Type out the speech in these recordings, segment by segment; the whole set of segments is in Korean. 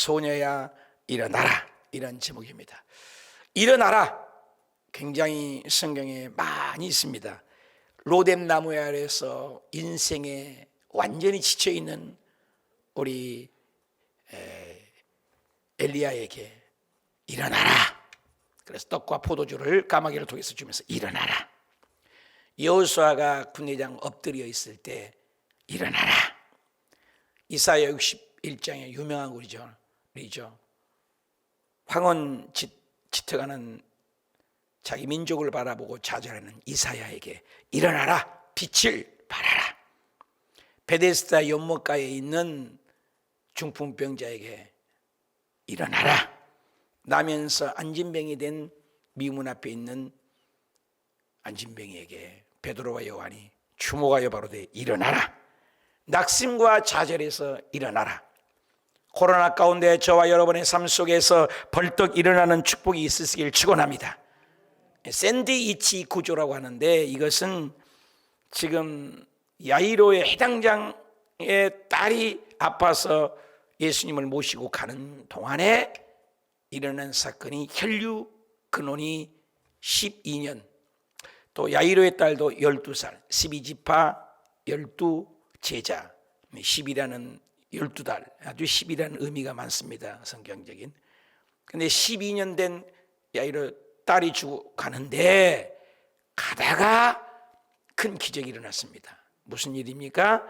소녀야 일어나라, 이런 제목입니다. 일어나라, 굉장히 성경에 많이 있습니다. 로뎀 나무 아래에서 인생에 완전히 지쳐있는 우리 엘리야에게 일어나라, 그래서 떡과 포도주를 까마귀를 통해서 주면서 일어나라. 여호수아가 군대장 엎드려 있을 때 일어나라. 이사야 61장의 유명한 글이죠. 황혼 짙어가는 자기 민족을 바라보고 좌절하는 이사야에게 일어나라, 빛을 발하라. 베데스다 연못가에 있는 중풍병자에게 일어나라. 나면서 안진뱅이 된 미문 앞에 있는 안진뱅이에게 베드로와 요한이 주목하여 바로되 일어나라. 낙심과 좌절에서 일어나라. 코로나 가운데 저와 여러분의 삶 속에서 벌떡 일어나는 축복이 있으시길 축원합니다. 샌드위치 구조라고 하는데, 이것은 지금 야이로의 해당장의 딸이 아파서 예수님을 모시고 가는 동안에 일어난 사건이 혈류 근원이 12년, 또 야이로의 딸도 12살, 12지파 12제자, 10이라는 12달, 아주 10이라는 의미가 많습니다, 성경적인. 근데 12년 된 야이로 딸이 죽어가는데 가다가 큰 기적이 일어났습니다. 무슨 일입니까?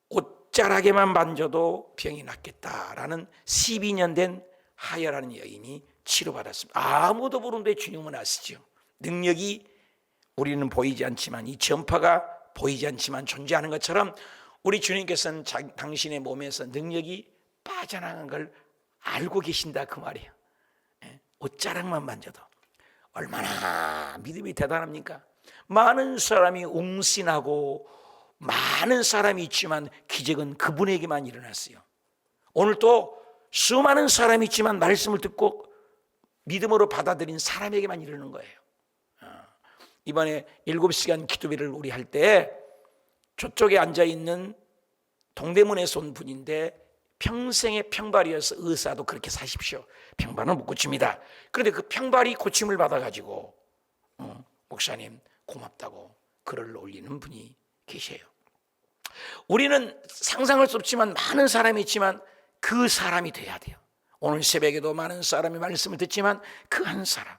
옷자락에만 만져도 병이 낫겠다라는 12년 된 하여라는 여인이 치료받았습니다. 아무도 모르는데 주님은 아시죠? 능력이 우리는 보이지 않지만, 이 전파가 보이지 않지만 존재하는 것처럼 우리 주님께서는 당신의 몸에서 능력이 빠져나간 걸 알고 계신다, 그 말이에요. 옷자락만 만져도. 얼마나 믿음이 대단합니까? 많은 사람이 웅신하고 많은 사람이 있지만 기적은 그분에게만 일어났어요. 오늘 또 수많은 사람이 있지만 말씀을 듣고 믿음으로 받아들인 사람에게만 이르는 거예요. 이번에 7시간 기도회를 우리 할 때 저쪽에 앉아있는 동대문에서 온 분인데 평생의 평발이어서 의사도 그렇게 사십시오, 평발은 못 고칩니다. 그런데 그 평발이 고침을 받아가지고 목사님 고맙다고 글을 올리는 분이 계세요. 우리는 상상할 수 없지만 많은 사람이 있지만 그 사람이 돼야 돼요. 오늘 새벽에도 많은 사람이 말씀을 듣지만 그 한 사람.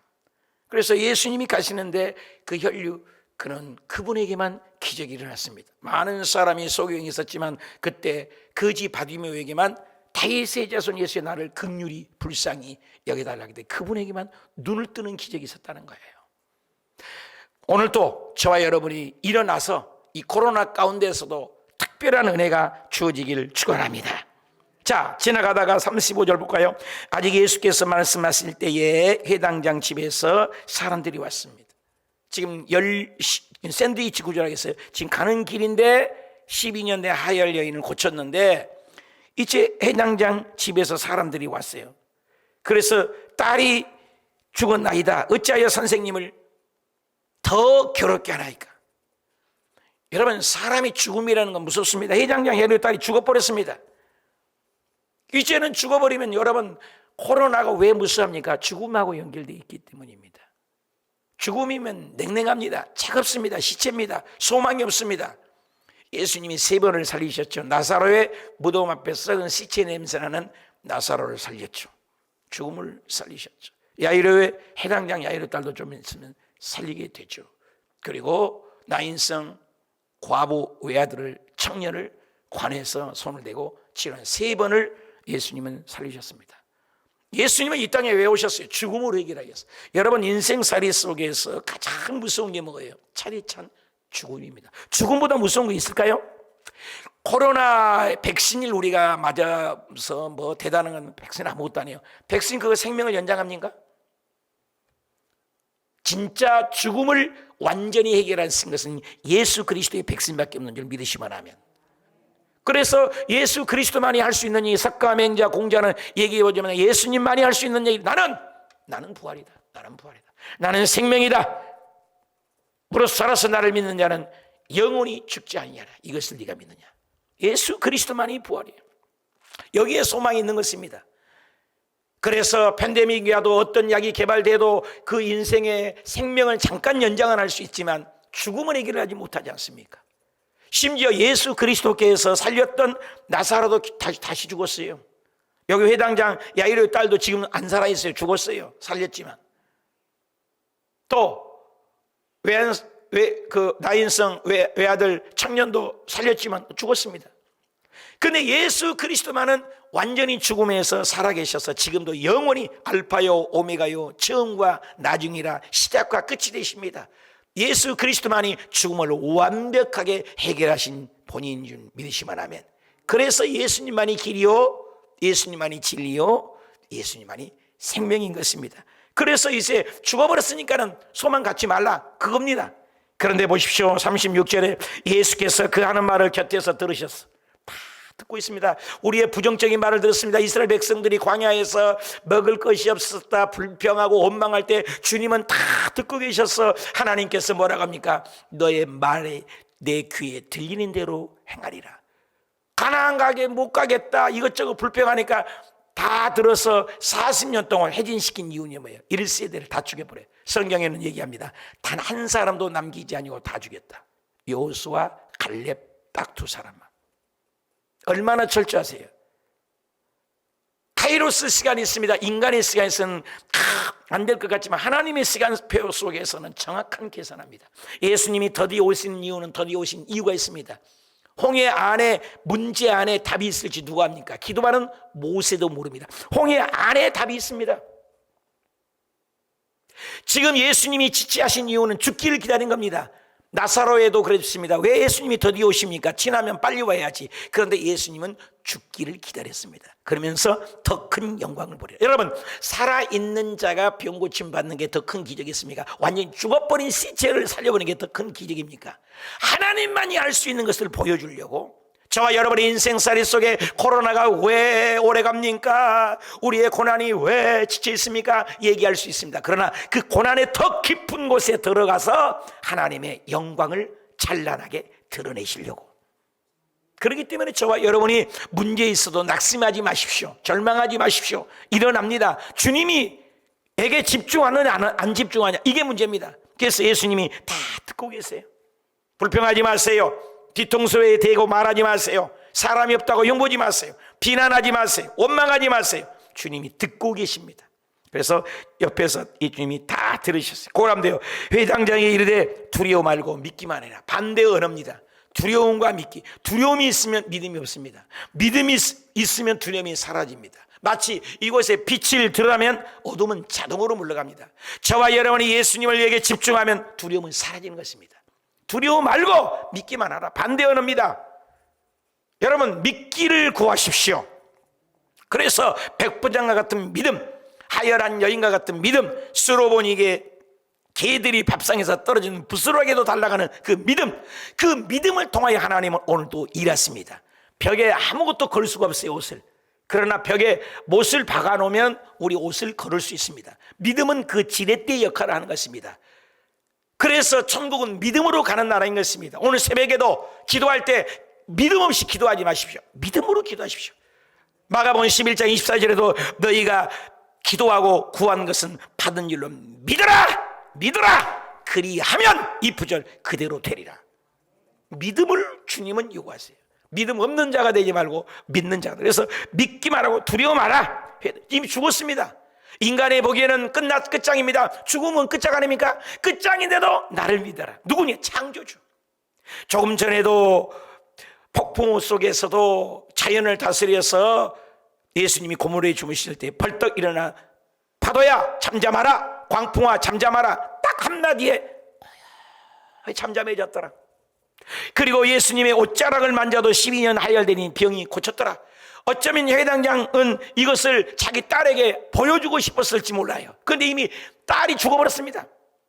그래서 예수님이 가시는데 그 혈류, 그는 그분에게만 기적이 일어났습니다. 많은 사람이 소경이 있었지만 그때 거지 바디메오에게만 다윗의 자손 예수의 나를 긍휼히 불쌍히 여겨달라고 했는데 그분에게만 눈을 뜨는 기적이 있었다는 거예요. 오늘도 저와 여러분이 일어나서 이 코로나 가운데서도 특별한 은혜가 주어지길 축원합니다. 자, 지나가다가 35절 볼까요? 아직 예수께서 말씀하실 때에 해당장 집에서 사람들이 왔습니다. 지금 샌드위치 구조라고 했어요. 지금 가는 길인데 12년 된 하혈 여인을 고쳤는데 이제 해당장 집에서 사람들이 왔어요. 그래서 딸이 죽었나이다, 어찌하여 선생님을 더 괴롭게 하나이까? 여러분, 사람이 죽음이라는 건 무섭습니다. 해당장 해녀의 딸이 죽어버렸습니다. 이제는 죽어버리면 여러분, 코로나가 왜 무서합니까? 죽음하고 연결되어 있기 때문입니다. 죽음이면 냉랭합니다. 차갑습니다. 시체입니다. 소망이 없습니다. 예수님이 3번을 살리셨죠. 나사로의 무덤 앞에 썩은 시체 냄새나는 나사로를 살렸죠. 죽음을 살리셨죠. 야이로의 해당장 야이로 딸도 좀 있으면 살리게 되죠. 그리고 나인성 과부 외아들을, 청년을 관에서 손을 대고 치료한 3번을 예수님은 살리셨습니다. 예수님은 이 땅에 왜 오셨어요? 죽음으로 해결하겠어요. 여러분, 인생살이 속에서 가장 무서운 게 뭐예요? 차례찬 죽음입니다. 죽음보다 무서운 거 있을까요? 코로나 백신을 우리가 맞아서 뭐 대단한 건 백신 아무것도 아니에요. 백신 그거 생명을 연장합니까? 진짜 죽음을 완전히 해결할 것은 예수 그리스도의 백신밖에 없는 줄 믿으시면 하면. 그래서 예수 그리스도만이 할 수 있는 이 석가 맹자 공자는 얘기해보자면 예수님만이 할 수 있는 얘기, 나는 부활이다, 나는 부활이다, 나는 생명이다, 무릇 살아서 나를 믿는 자는 영원히 죽지 아니하라. 이것을 네가 믿느냐? 예수 그리스도만이 부활이에요. 여기에 소망이 있는 것입니다. 그래서 팬데믹이라도 어떤 약이 개발돼도 그 인생의 생명을 잠깐 연장은 할 수 있지만 죽음은 해결하지 못하지 않습니까? 심지어 예수 그리스도께서 살렸던 나사로도 다시 죽었어요. 여기 회당장 야이로의 딸도 지금 안 살아있어요. 죽었어요. 살렸지만. 또 나인성 외아들 청년도 살렸지만 죽었습니다. 근데 예수 그리스도만은 완전히 죽음에서 살아계셔서 지금도 영원히 알파요 오메가요 처음과 나중이라 시작과 끝이 되십니다. 예수 그리스도만이 죽음을 완벽하게 해결하신 본인인 줄 믿으시면 하면, 그래서 예수님만이 길이요, 예수님만이 진리요, 예수님만이 생명인 것입니다. 그래서 이제 죽어버렸으니까는 소망 갖지 말라, 그겁니다. 그런데 보십시오, 36절에 예수께서 그 하는 말을 곁에서 들으셨어. 다 듣고 있습니다. 우리의 부정적인 말을 들었습니다. 이스라엘 백성들이 광야에서 먹을 것이 없었다 불평하고 원망할 때 주님은 다 듣고 계셨어. 하나님께서 뭐라고 합니까? 너의 말에 내 귀에 들리는 대로 행하리라. 가나안 가게 못 가겠다 이것저것 불평하니까 다 들어서 40년 동안 해진시킨 이유는 뭐예요? 1세대를 다 죽여버려요. 성경에는 얘기합니다. 단 한 사람도 남기지 아니고 다 죽였다. 여호수아 갈렙 딱 두 사람만. 얼마나 철저하세요? 카이로스 시간이 있습니다. 인간의 시간에서는 안 될 것 같지만 하나님의 시간표 속에서는 정확한 계산합니다. 예수님이 더디어 오신 이유는 더디어 오신 이유가 있습니다. 홍해 안에 문제 안에 답이 있을지 누가 합니까? 기도하는 모세도 모릅니다. 홍해 안에 답이 있습니다. 지금 예수님이 지체하신 이유는 죽기를 기다린 겁니다. 나사로에도 그랬습니다. 왜 예수님이 더디어 오십니까? 지나면 빨리 와야지. 그런데 예수님은 죽기를 기다렸습니다. 그러면서 더 큰 영광을 보려. 여러분, 살아있는 자가 병 고침 받는 게 더 큰 기적이겠습니까? 완전히 죽어버린 시체를 살려보는 게 더 큰 기적입니까? 하나님만이 알 수 있는 것을 보여주려고 저와 여러분의 인생살이 속에 코로나가 왜 오래갑니까? 우리의 고난이 왜 지쳐 있습니까? 얘기할 수 있습니다. 그러나 그 고난의 더 깊은 곳에 들어가서 하나님의 영광을 찬란하게 드러내시려고. 그렇기 때문에 저와 여러분이 문제 있어도 낙심하지 마십시오. 절망하지 마십시오. 일어납니다. 주님이 에게 집중하느냐 안 집중하냐 이게 문제입니다. 그래서 예수님이 다 듣고 계세요. 불평하지 마세요. 뒤통수에 대고 말하지 마세요. 사람이 없다고 욕보지 마세요. 비난하지 마세요. 원망하지 마세요. 주님이 듣고 계십니다. 그래서 옆에서 이 주님이 다 들으셨어요. 고람되어 회당장에 이르되 두려워 말고 믿기만 해라. 반대 언어입니다. 두려움과 믿기. 두려움이 있으면 믿음이 없습니다. 믿음이 있으면 두려움이 사라집니다. 마치 이곳에 빛을 드러나면 어둠은 자동으로 물러갑니다. 저와 여러분이 예수님을 위해 집중하면 두려움은 사라지는 것입니다. 두려워 말고 믿기만 하라. 반대 언어입니다. 여러분, 믿기를 구하십시오. 그래서 백부장과 같은 믿음, 하열한 여인과 같은 믿음, 수로보니게 개들이 밥상에서 떨어지는 부스러기에도 달라가는 그 믿음을 통하여 하나님은 오늘도 일하십니다. 벽에 아무것도 걸 수가 없어요, 옷을. 그러나 벽에 못을 박아놓으면 우리 옷을 걸을 수 있습니다. 믿음은 그 지렛대 역할을 하는 것입니다. 그래서 천국은 믿음으로 가는 나라인 것입니다. 오늘 새벽에도 기도할 때 믿음 없이 기도하지 마십시오. 믿음으로 기도하십시오. 마가복음 11장 24절에도 너희가 기도하고 구한 것은 받은 줄로 믿어라. 그리하면 이 부절 그대로 되리라. 믿음을 주님은 요구하세요. 믿음 없는 자가 되지 말고 믿는 자가. 그래서 믿기만 하고 두려워 마라. 이미 죽었습니다. 인간의 보기에는 끝장입니다. 죽음은 끝장 아닙니까? 끝장인데도 나를 믿어라. 누구냐? 창조주. 조금 전에도 폭풍우 속에서도 자연을 다스려서 예수님이 고물에 주무실 때 벌떡 일어나 파도야 잠잠하라, 광풍아 잠잠하라, 딱 한마디에 잠잠해졌더라. 그리고 예수님의 옷자락을 만져도 12년 하혈되니 병이 고쳤더라. 어쩌면 회당장은 이것을 자기 딸에게 보여주고 싶었을지 몰라요. 그런데 이미 딸이 죽어버렸습니다.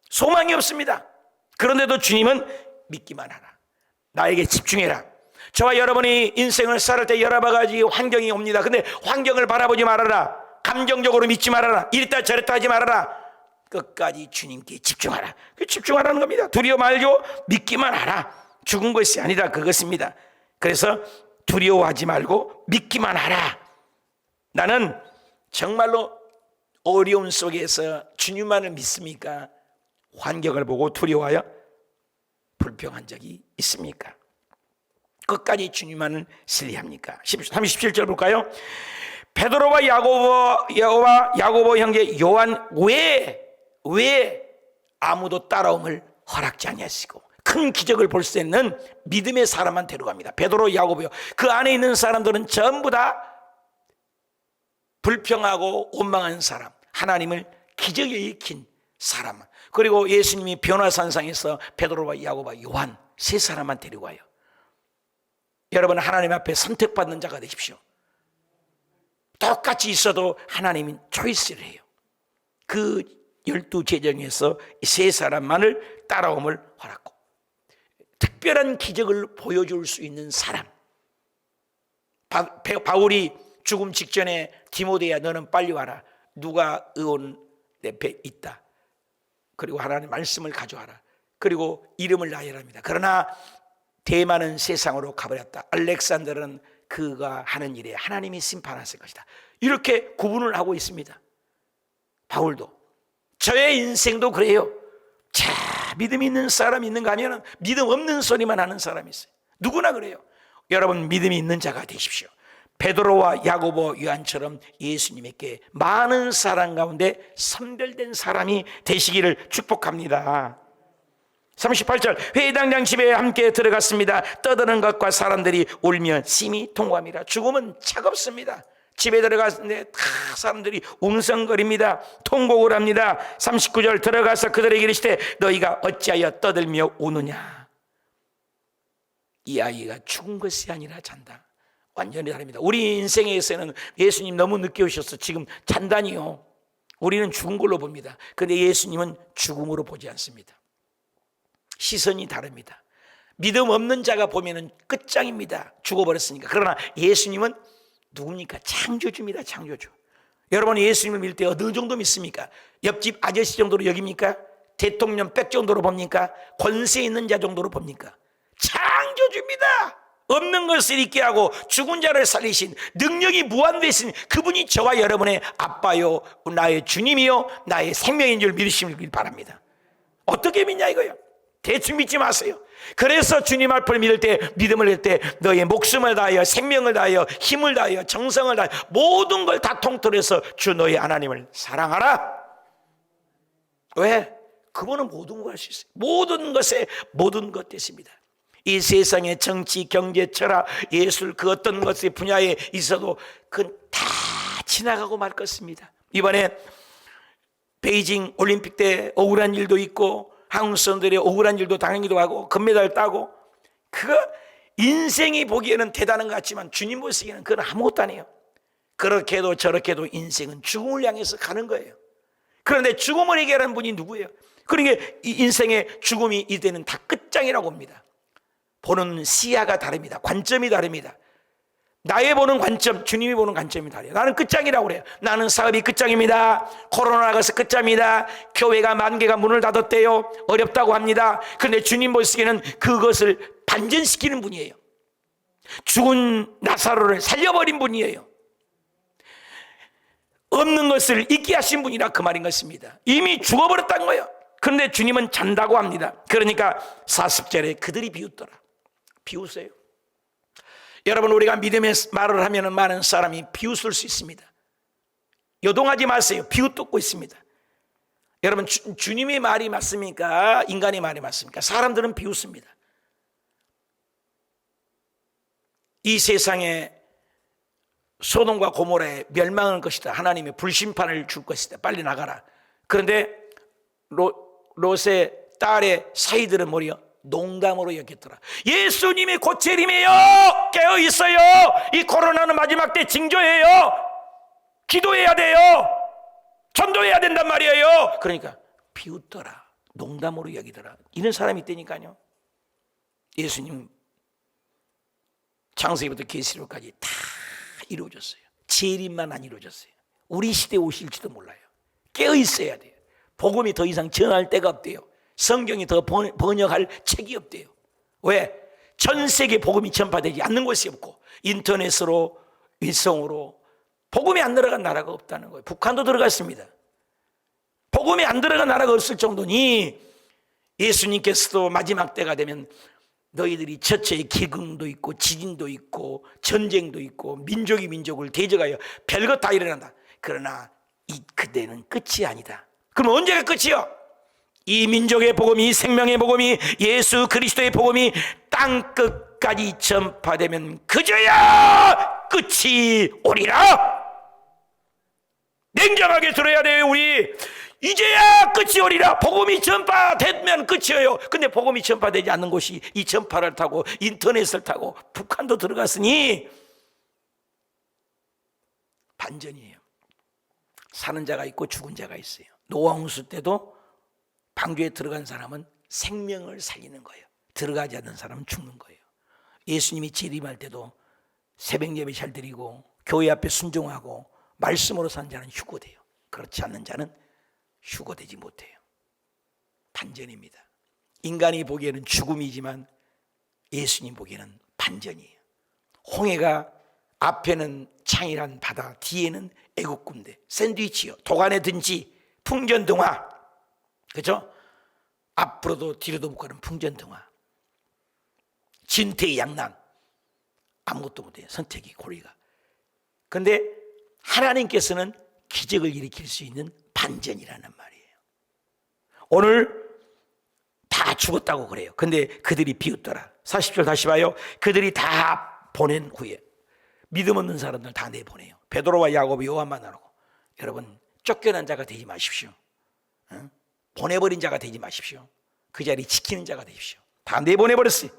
소망이 없습니다. 그런데도 주님은 믿기만 하라. 나에게 집중해라. 저와 여러분이 인생을 살을 때 여러 가지 환경이 옵니다. 근데 환경을 바라보지 말아라. 감정적으로 믿지 말아라. 이랬다 저랬다 하지 말아라. 끝까지 주님께 집중하라. 집중하라는 겁니다. 두려워 말고 믿기만 하라. 죽은 것이 아니라 그것입니다. 그래서 두려워하지 말고 믿기만 하라. 나는 정말로 어려움 속에서 주님만을 믿습니까? 환경을 보고 두려워하여 불평한 적이 있습니까? 끝까지 주님만을 신뢰합니까? 37절 볼까요? 베드로와 야고보 형제 요한 왜 아무도 따라옴을 허락지 아니하시고 큰 기적을 볼 수 있는 믿음의 사람만 데려갑니다. 베드로, 야고보요. 그 안에 있는 사람들은 전부 다 불평하고 원망한 사람, 하나님을 기적에 익힌 사람, 그리고 예수님이 변화산상에서 베드로와 야고보와 요한 세 사람만 데리고 와요. 여러분, 하나님 앞에 선택받는 자가 되십시오. 똑같이 있어도 하나님은 초이스를 해요. 그 12제정에서 세 사람만을 따라옴을 허락고, 특별한 기적을 보여줄 수 있는 사람. 바울이 죽음 직전에 디모데야 너는 빨리 와라. 누가 의원 내 배 있다. 그리고 하나님의 말씀을 가져와라. 그리고 이름을 나열합니다. 그러나 대만은 세상으로 가버렸다. 알렉산더는 그가 하는 일에 하나님이 심판하실 것이다. 이렇게 구분을 하고 있습니다. 바울도. 저의 인생도 그래요. 자, 믿음 있는 사람이 있는가 하면 믿음 없는 소리만 하는 사람이 있어요. 누구나 그래요. 여러분, 믿음이 있는 자가 되십시오. 베드로와 야고보, 요한처럼 예수님에게 많은 사람 가운데 선별된 사람이 되시기를 축복합니다. 38절, 회당장 집에 함께 들어갔습니다. 떠드는 것과 사람들이 울며 심히 통곡합니다. 죽음은 차갑습니다. 집에 들어갔는데 다 사람들이 웅성거립니다. 통곡을 합니다. 39절, 들어가서 그들에게 이르시되 너희가 어찌하여 떠들며 우느냐. 이 아이가 죽은 것이 아니라 잔다. 완전히 다릅니다. 우리 인생에서는 예수님 너무 늦게 오셔서 지금 잔다니요. 우리는 죽은 걸로 봅니다. 그런데 예수님은 죽음으로 보지 않습니다. 시선이 다릅니다. 믿음 없는 자가 보면은 끝장입니다. 죽어버렸으니까. 그러나 예수님은 누굽니까? 창조주입니다. 창조주. 여러분, 예수님을 믿을 때 어느 정도 믿습니까? 옆집 아저씨 정도로 여깁니까? 대통령 백 정도로 봅니까? 권세 있는 자 정도로 봅니까? 창조주입니다. 없는 것을 있게 하고 죽은 자를 살리신 능력이 무한되신 그분이 저와 여러분의 아빠요, 나의 주님이요, 나의 생명인 줄 믿으시길 바랍니다. 어떻게 믿냐 이거요? 대충 믿지 마세요. 그래서 주님 앞을 믿을 때, 믿음을 할 때 너의 목숨을 다하여, 생명을 다하여, 힘을 다하여, 정성을 다하여 모든 걸 다 통틀어서 주 너의 하나님을 사랑하라. 왜? 그분은 모든 걸 할 수 있어요. 모든 것에 모든 것 되십니다. 이 세상의 정치, 경제, 철학, 예술 그 어떤 것의 분야에 있어도 그건 다 지나가고 말 것입니다. 이번에 베이징 올림픽 때 억울한 일도 있고 한국 선수들의 억울한 일도 당하기도 하고 금메달 따고, 그거 인생이 보기에는 대단한 것 같지만 주님 보시기에는 그건 아무것도 아니에요. 그렇게 해도 저렇게 해도 인생은 죽음을 향해서 가는 거예요. 그런데 죽음을 해결하는 분이 누구예요? 그러니까 이 인생의 죽음이 이때는 다 끝장이라고 봅니다. 보는 시야가 다릅니다. 관점이 다릅니다. 나의 보는 관점, 주님이 보는 관점이 달라요. 나는 끝장이라고 그래요. 나는 사업이 끝장입니다. 코로나가 끝장입니다. 교회가 10,000개가 문을 닫았대요. 어렵다고 합니다. 그런데 주님 보시기에는 그것을 반전시키는 분이에요. 죽은 나사로를 살려버린 분이에요. 없는 것을 있게 하신 분이라 그 말인 것입니다. 이미 죽어버렸다는 거예요. 그런데 주님은 잔다고 합니다. 그러니까 40절에 그들이 비웃더라. 비웃어요. 여러분, 우리가 믿음의 말을 하면 많은 사람이 비웃을 수 있습니다. 요동하지 마세요. 비웃고 있습니다. 여러분, 주님의 말이 맞습니까? 인간의 말이 맞습니까? 사람들은 비웃습니다. 이 세상에 소돔과 고모라에 멸망할 것이다. 하나님의 불심판을 줄 것이다. 빨리 나가라. 그런데 롯의 딸의 사이들은 뭐래요? 농담으로 여겼더라. 예수님이 곧 재림이에요. 깨어 있어요. 이 코로나는 마지막 때 징조예요. 기도해야 돼요. 전도해야 된단 말이에요. 그러니까 비웃더라. 농담으로 여기더라. 이런 사람이 있다니까요. 예수님 창세기부터 계시록까지 다 이루어졌어요. 재림만 안 이루어졌어요. 우리 시대에 오실지도 몰라요. 깨어 있어야 돼요. 복음이 더 이상 전할 데가 없대요. 성경이 더 번역할 책이 없대요. 왜? 전 세계 복음이 전파되지 않는 곳이 없고 인터넷으로, 일성으로 복음이 안 들어간 나라가 없다는 거예요. 북한도 들어갔습니다. 복음이 안 들어간 나라가 없을 정도니 예수님께서도 마지막 때가 되면 너희들이 처처에 기근도 있고 지진도 있고 전쟁도 있고 민족이 민족을 대적하여 별것 다 일어난다. 그러나 그때는 끝이 아니다. 그럼 언제가 끝이요? 이 민족의 복음이, 이 생명의 복음이, 예수 그리스도의 복음이 땅 끝까지 전파되면 그저야 끝이 오리라. 냉정하게 들어야 돼요. 우리 이제야 끝이 오리라. 복음이 전파되면 끝이에요. 근데 복음이 전파되지 않는 곳이 이 전파를 타고 인터넷을 타고 북한도 들어갔으니 반전이에요. 사는 자가 있고 죽은 자가 있어요. 노아 홍수 때도 방주에 들어간 사람은 생명을 살리는 거예요. 들어가지 않는 사람은 죽는 거예요. 예수님이 재림할 때도 새벽 예배 잘 드리고 교회 앞에 순종하고 말씀으로 산 자는 휴거돼요. 그렇지 않는 자는 휴거되지 못해요. 반전입니다. 인간이 보기에는 죽음이지만 예수님 보기에는 반전이에요. 홍해가 앞에는 창이란 바다, 뒤에는 애국 군대, 샌드위치요. 도간에 든지 풍전등화, 그렇죠? 앞으로도 뒤로도 못 가는 풍전등화. 진퇴양난, 아무것도 못해요. 선택이 고리가. 그런데 하나님께서는 기적을 일으킬 수 있는 반전이라는 말이에요. 오늘 다 죽었다고 그래요. 근데 그들이 비웃더라. 40절 다시 봐요. 그들이 다 보낸 후에 믿음 없는 사람들 다 내보내요. 베드로와 야고보, 요한만 하고. 여러분, 쫓겨난 자가 되지 마십시오. 보내버린 자가 되지 마십시오. 그 자리 지키는 자가 되십시오. 다 내보내버렸어요.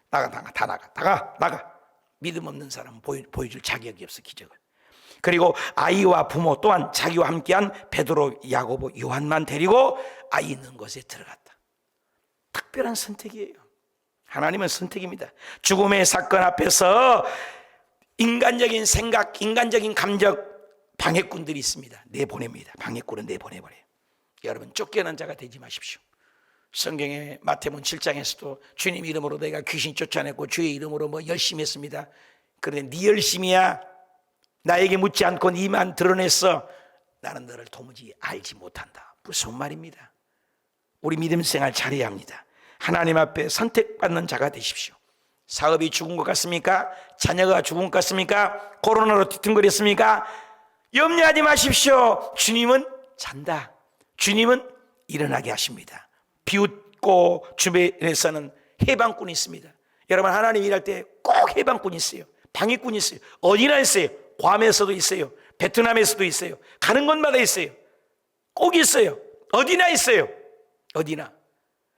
나가. 믿음 없는 사람은 보여줄 자격이 없어, 기적을. 그리고 아이와 부모 또한 자기와 함께한 베드로, 야고보, 요한만 데리고 아이 있는 곳에 들어갔다. 특별한 선택이에요. 하나님은 선택입니다. 죽음의 사건 앞에서 인간적인 생각, 인간적인 감정, 방해꾼들이 있습니다. 내보냅니다. 방해꾼은 내보내버려요. 여러분, 쫓겨난 자가 되지 마십시오. 성경의 마태복음 7장에서도 주님 이름으로 내가 귀신 쫓아냈고 주의 이름으로 뭐 열심히 했습니다. 그런데 네 열심이야. 나에게 묻지 않고 네만 드러냈어. 나는 너를 도무지 알지 못한다. 무서운 말입니다. 우리 믿음 생활 잘해야 합니다. 하나님 앞에 선택받는 자가 되십시오. 사업이 죽은 것 같습니까? 자녀가 죽은 것 같습니까? 코로나로 뒤뚱거렸습니까? 염려하지 마십시오. 주님은 잔다. 주님은 일어나게 하십니다. 비웃고 주변에서는 해방꾼이 있습니다. 여러분, 하나님 일할 때 꼭 해방꾼이 있어요. 방해꾼이 있어요. 어디나 있어요. 괌에서도 있어요. 베트남에서도 있어요. 가는 곳마다 있어요. 꼭 있어요. 어디나 있어요. 어디나.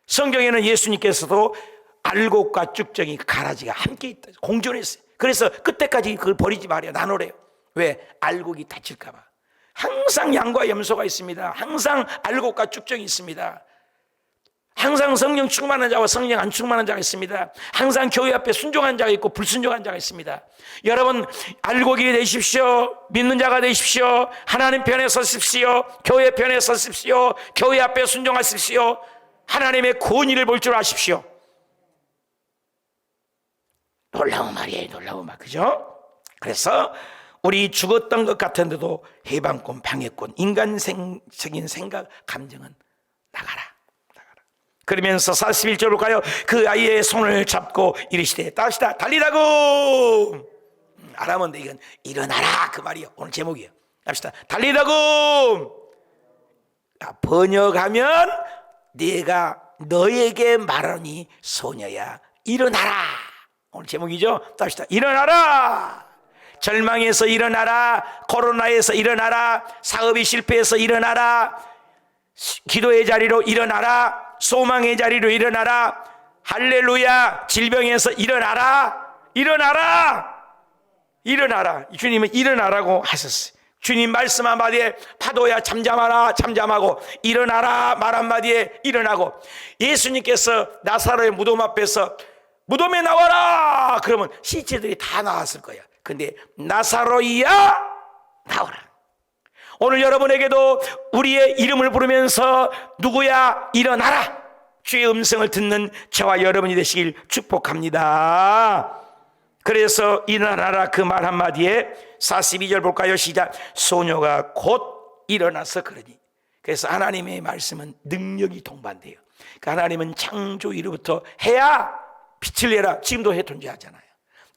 성경에는 예수님께서도 알곡과 쭉정이 가라지가 함께 있다. 공존했어요. 그래서 그때까지 그걸 버리지 말아요. 나누래요. 왜? 알곡이 다칠까 봐. 항상 양과 염소가 있습니다. 항상 알곡과 쭉정이 있습니다. 항상 성령 충만한 자와 성령 안 충만한 자가 있습니다. 항상 교회 앞에 순종한 자가 있고 불순종한 자가 있습니다. 여러분, 알곡이 되십시오. 믿는 자가 되십시오. 하나님 편에 서십시오. 교회 편에 서십시오. 교회 앞에 순종하십시오. 하나님의 권위를 볼 줄 아십시오. 놀라운 말이에요. 놀라운 말, 그죠? 그래서 우리 죽었던 것 같은데도 해방권, 방해권, 인간적인 생각, 감정은 나가라. 그러면서 41절로 가요. 그 아이의 손을 잡고 이르시되 다시다 달리다고. 알아면 이건 일어나라 그 말이에요. 오늘 제목이에요. 합시다. 달리다고. 번역하면 내가 너에게 말하니 소녀야 일어나라. 오늘 제목이죠. 합시다. 일어나라. 절망에서 일어나라. 코로나에서 일어나라. 사업이 실패해서 일어나라. 기도의 자리로 일어나라. 소망의 자리로 일어나라. 할렐루야. 질병에서 일어나라. 일어나라. 일어나라. 주님은 일어나라고 하셨어요. 주님 말씀 한마디에 파도야 잠잠하라. 잠잠하고 일어나라 말 한마디에 일어나고. 예수님께서 나사로의 무덤 앞에서 무덤에 나와라 그러면 시체들이 다 나왔을 거야. 근데 나사로야 나오라. 오늘 여러분에게도 우리의 이름을 부르면서 누구야 일어나라 주의 음성을 듣는 저와 여러분이 되시길 축복합니다. 그래서 일어나라 그 말 한마디에 42절 볼까요? 시작. 소녀가 곧 일어나서 그러니. 그래서 하나님의 말씀은 능력이 동반돼요. 그러니까 하나님은 창조 이후부터 해야 빛을 내라, 지금도 해 존재하잖아요.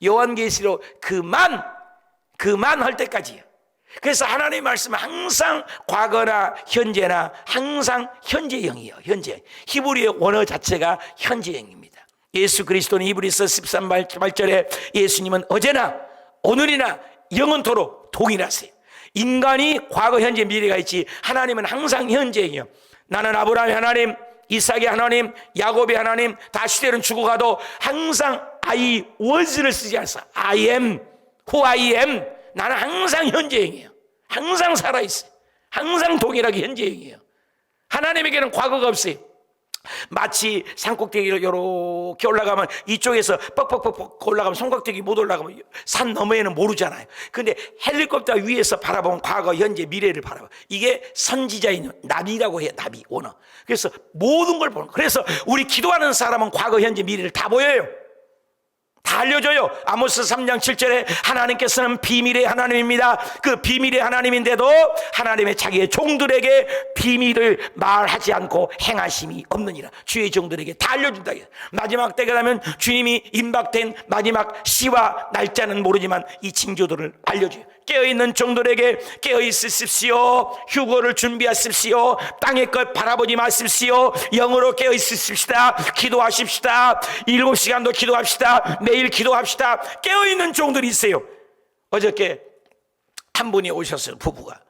요한계시록 그만 할 때까지요. 그래서 하나님의 말씀은 항상 과거나 현재나 항상 현재형이에요. 현재. 히브리의 원어 자체가 현재형입니다. 예수 그리스도는 히브리서 13절에 예수님은 어제나 오늘이나 영원토록 동일하세요. 인간이 과거, 현재, 미래가 있지 하나님은 항상 현재예요. 나는 아브라함의 하나님, 이삭의 하나님, 야곱의 하나님, 다 시대는 죽어가도 항상 I was를 쓰지 않았어. I am who I am. 나는 항상 현재형이에요. 항상 살아있어요. 항상 동일하게 현재형이에요. 하나님에게는 과거가 없어요. 마치 산꼭대기를 이렇게 올라가면 이쪽에서 뻑뻑뻑뻑 올라가면 손깍대기 못 올라가면 산 너머에는 모르잖아요. 근데 헬리콥터 위에서 바라보면 과거, 현재, 미래를 바라봐. 이게 선지자인 나비라고 해요. 나비, 원어. 그래서 모든 걸 보는 거예요. 그래서 우리 기도하는 사람은 과거, 현재, 미래를 다 보여요. 다 알려줘요. 아모스 3장 7절에 하나님께서는 비밀의 하나님입니다. 그 비밀의 하나님인데도 하나님의 자기의 종들에게 비밀을 말하지 않고 행하심이 없느니라. 주의 종들에게 다 알려준다. 마지막 때가 되면 주님이 임박된 마지막 시와 날짜는 모르지만 이 징조들을 알려줘요. 깨어있는 종들에게 깨어있으십시오. 휴거를 준비하십시오. 땅의 것 바라보지 마십시오. 영으로 깨어있으십시다. 기도하십시다. 7시간도 기도합시다. 매일 기도합시다. 깨어있는 종들이 있어요. 어저께 한 분이 오셨어요. 부부가.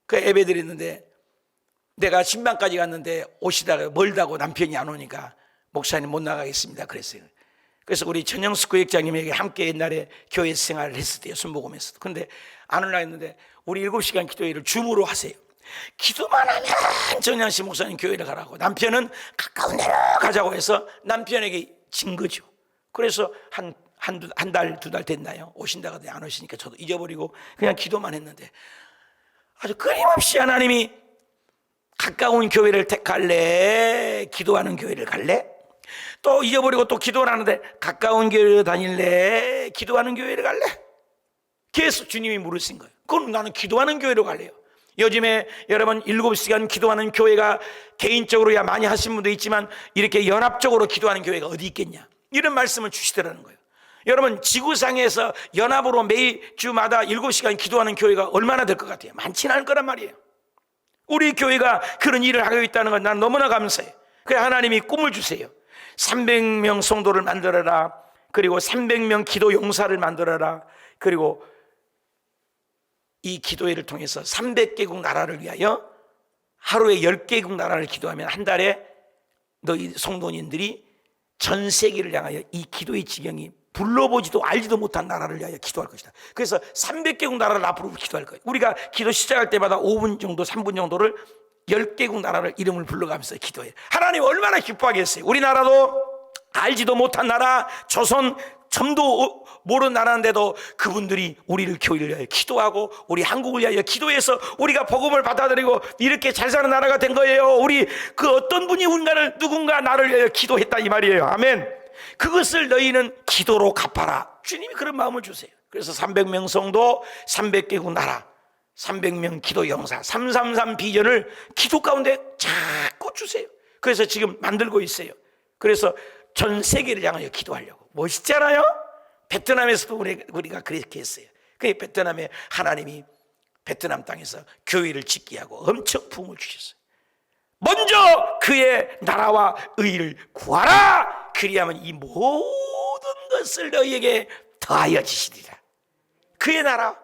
그 예배 드렸는데 내가 신방까지 갔는데 오시다가 멀다고 남편이 안 오니까 목사님 못 나가겠습니다 그랬어요. 그래서 우리 전영숙 교육장님에게 함께 옛날에 교회 생활을 했을 때요. 순복음에서도. 근데 안 올라 했는데 우리 7시간 기도회를 줌으로 하세요. 기도만 하면 전영식 목사님 교회를 가라고. 남편은 가까운 데로 가자고 해서 남편에게 진 거죠. 그래서 한 달, 2달 됐나요? 오신다고 하더니 안 오시니까 저도 잊어버리고 그냥 기도만 했는데 아주 끊임없이 하나님이 가까운 교회를 택할래? 기도하는 교회를 갈래? 또 잊어버리고 또 기도를 하는데 가까운 교회를 다닐래? 기도하는 교회를 갈래? 계속 주님이 물으신 거예요. 그럼 나는 기도하는 교회로 갈래요. 요즘에 여러분 7시간 기도하는 교회가 개인적으로야 많이 하신 분도 있지만 이렇게 연합적으로 기도하는 교회가 어디 있겠냐, 이런 말씀을 주시더라는 거예요. 여러분 지구상에서 연합으로 매일 주마다 7시간 기도하는 교회가 얼마나 될 것 같아요? 많지는 않을 거란 말이에요. 우리 교회가 그런 일을 하고 있다는 건 난 너무나 감사해요. 그래서 하나님이 꿈을 주세요. 300명 성도를 만들어라. 그리고 300명 기도 용사를 만들어라. 그리고 이 기도회를 통해서 300개국 나라를 위하여 하루에 10개국 나라를 기도하면 한 달에 너희 성도님들이 전 세계를 향하여 이 기도의 지경이 불러보지도 알지도 못한 나라를 위하여 기도할 것이다. 그래서 300개국 나라를 앞으로 기도할 거예요. 우리가 기도 시작할 때마다 5분 정도 3분 정도를 10개국 나라를 이름을 불러가면서 기도해요. 하나님 얼마나 기뻐하겠어요. 우리나라도 알지도 못한 나라, 조선 점도 모르는 나라인데도 그분들이 우리를 교회를 위하여 기도하고 우리 한국을 위하여 기도해서 우리가 복음을 받아들이고 이렇게 잘 사는 나라가 된 거예요. 우리 그 어떤 분이 누군가 나를 위하여 기도했다 이 말이에요. 아멘. 그것을 너희는 기도로 갚아라. 주님이 그런 마음을 주세요. 그래서 300명 성도, 300개국 나라, 300명 기도 영사, 333 비전을 기도 가운데 자꾸 주세요. 그래서 지금 만들고 있어요. 그래서 전 세계를 향하여 기도하려고. 멋있잖아요? 베트남에서도 우리가 그렇게 했어요. 그 베트남에 하나님이 베트남 땅에서 교회를 짓게 하고 엄청 부흥을 주셨어요. 먼저 그의 나라와 의를 구하라. 그리하면 이 모든 것을 너희에게 더하여 주시리라. 그의 나라,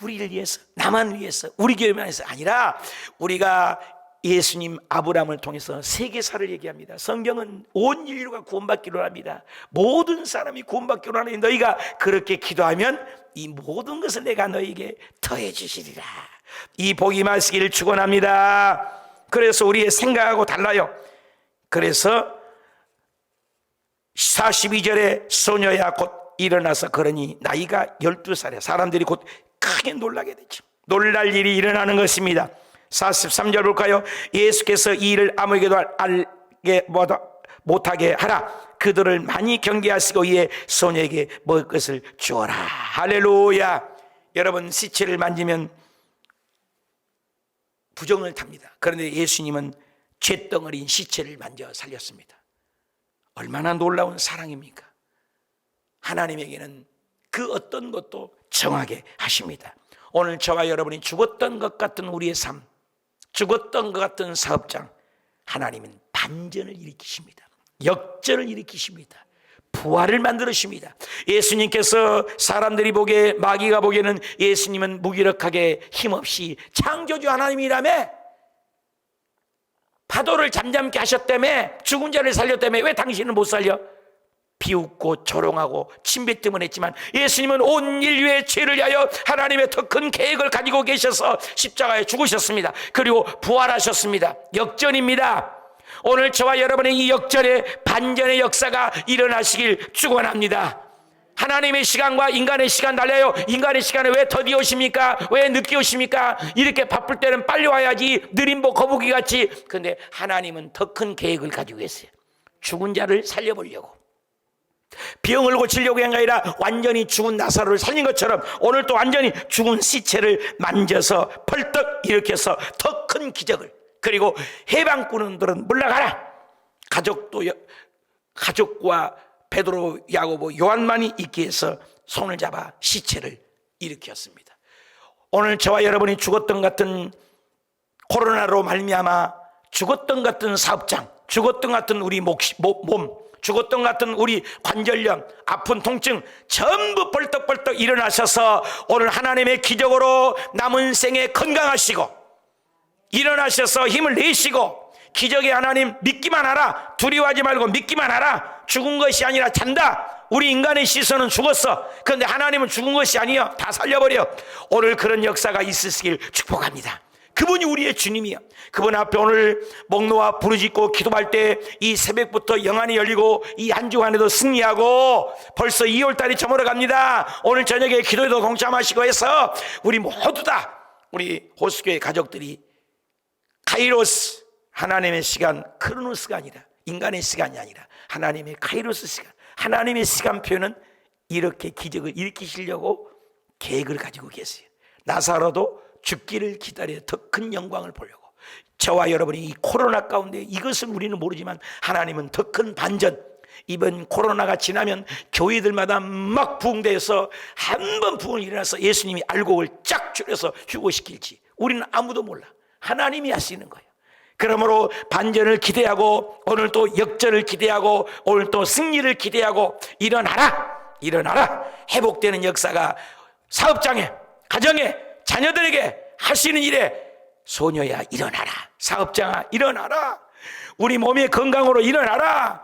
우리를 위해서, 나만 위해서, 우리 교회만 위해서 아니라 우리가 예수님 아브라함을 통해서 세계사를 얘기합니다. 성경은 온 인류가 구원받기로 합니다. 모든 사람이 구원받기로 하니 너희가 그렇게 기도하면 이 모든 것을 내가 너희에게 더해 주시리라. 이 복이 임하시기를 축원합니다. 그래서 우리의 생각하고 달라요. 그래서 42절에 소녀야 곧 일어나서 걸으니 나이가 12살이야. 사람들이 곧 크게 놀라게 되죠. 놀랄 일이 일어나는 것입니다. 43절 볼까요? 예수께서 이 일을 아무에게도 알게 못하게 하라. 그들을 많이 경계하시고 이에 소녀에게 먹을 것을 주어라. 할렐루야. 여러분 시체를 만지면 부정을 탑니다. 그런데 예수님은 잿덩어리인 시체를 만져 살렸습니다. 얼마나 놀라운 사랑입니까? 하나님에게는 그 어떤 것도 정하게 하십니다. 오늘 저와 여러분이 죽었던 것 같은 우리의 삶, 죽었던 것 같은 사업장, 하나님은 반전을 일으키십니다. 역전을 일으키십니다. 부활을 만들으십니다. 예수님께서 사람들이 보기에, 마귀가 보기에는 예수님은 무기력하게 힘없이 창조주 하나님이라며, 파도를 잠잠케 하셨다며, 죽은 자를 살렸다며, 왜 당신은 못 살려? 비웃고 조롱하고 침뱉음을 했지만 예수님은 온 인류의 죄를 위하여 하나님의 더 큰 계획을 가지고 계셔서 십자가에 죽으셨습니다. 그리고 부활하셨습니다. 역전입니다. 오늘 저와 여러분의 이 역전의 반전의 역사가 일어나시길 축원합니다. 하나님의 시간과 인간의 시간 달라요. 인간의 시간에 왜 더디 오십니까? 왜 늦게 오십니까? 이렇게 바쁠 때는 빨리 와야지, 느림보 거북이 같이. 그런데 하나님은 더 큰 계획을 가지고 계세요. 죽은 자를 살려보려고, 병을 고치려고 한 게 아니라 완전히 죽은 나사로를 살린 것처럼 오늘 또 완전히 죽은 시체를 만져서 펄떡 일으켜서 더 큰 기적을, 그리고 해방꾼들은 물러가라. 가족과 베드로, 야고보, 요한만이 있기 위해서 손을 잡아 시체를 일으켰습니다. 오늘 저와 여러분이 죽었던 같은 코로나로 말미암아 죽었던 같은 사업장, 죽었던 같은 우리 몸, 죽었던 같은 우리 관절염, 아픈 통증 전부 벌떡벌떡 일어나셔서 오늘 하나님의 기적으로 남은 생에 건강하시고 일어나셔서 힘을 내시고, 기적의 하나님 믿기만 하라. 두려워하지 말고 믿기만 하라. 죽은 것이 아니라 잔다. 우리 인간의 시선은 죽었어. 그런데 하나님은 죽은 것이 아니요, 다 살려버려. 오늘 그런 역사가 있으시길 축복합니다. 그분이 우리의 주님이요. 그분 앞에 오늘 목놓아 부르짖고 기도할 때 이 새벽부터 영안이 열리고 이 한 주간에도 승리하고 벌써 2월달이 저물어 갑니다. 오늘 저녁에 기도에도 동참하시고 해서 우리 모두 다, 우리 호수교회 가족들이 카이로스, 하나님의 시간, 크로노스가 아니라, 인간의 시간이 아니라 하나님의 카이로스 시간, 하나님의 시간표는 이렇게 기적을 일으키시려고 계획을 가지고 계세요. 나사로도 죽기를 기다려 더 큰 영광을 보려고. 저와 여러분이 이 코로나 가운데, 이것은 우리는 모르지만 하나님은 더 큰 반전, 이번 코로나가 지나면 교회들마다 막 부흥되어서 한 번 부흥이 일어나서 예수님이 알곡을 쫙 줄여서 휴고시킬지 우리는 아무도 몰라. 하나님이 하시는 거예요. 그러므로 반전을 기대하고, 오늘 또 역전을 기대하고, 오늘 또 승리를 기대하고, 일어나라, 일어나라. 회복되는 역사가 사업장에, 가정에, 자녀들에게 하시는 일에, 소녀야 일어나라, 사업장아 일어나라, 우리 몸의 건강으로 일어나라.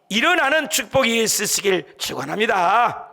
일어나는 축복이 있으시길 축원합니다.